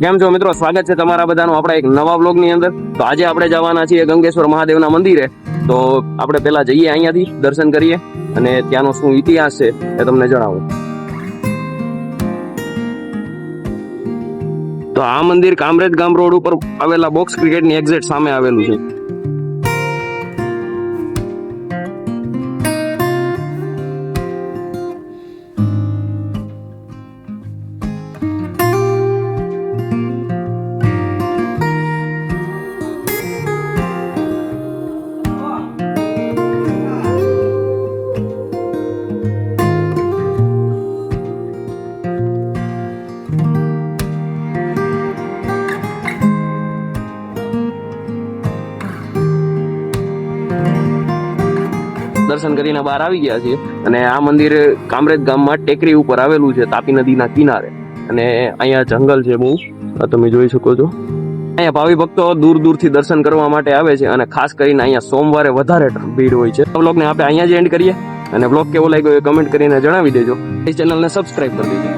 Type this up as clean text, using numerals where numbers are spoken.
કેમ છો મિત્રો, સ્વાગત છે તમારા બધાનું આપણા એક નવા બ્લોગની અંદર. તો આજે આપણે જવાના છીએ ગંગેશ્વર મહાદેવના મંદિરે. તો આપણે પહેલા જઈએ, અહીંયાથી દર્શન કરીએ અને ત્યાંનો શું ઇતિહાસ છે એ તમને જણાવું. તો આ મંદિર કામરેજ ગામ રોડ ઉપર આવેલા બોક્સ ક્રિકેટની એક્ઝેક્ટ સામે આવેલું છે. દર્શન કરીને બહાર આવી ગયા છીએ અને આ મંદિર કામરેજ ગામમાં ટેકરી ઉપર આવેલું છે, તાપી નદીના કિનારે. અને અહીંયા જંગલ છે બહુ, તમે જોઈ શકો છો. અહીંયા ભાવિ ભક્તો દૂર દૂરથી દર્શન કરવા માટે આવે છે અને ખાસ કરીને અહીંયા સોમવારે વધારે ભીડ હોય છે. બ્લોગને આપણે અહીંયા જ એન્ડ કરીએ અને બ્લોગ કેવો લાગ્યો એ કમેન્ટ કરીને જણાવી દેજો. ચેનલને સબસ્ક્રાઇબ કરી દેજો.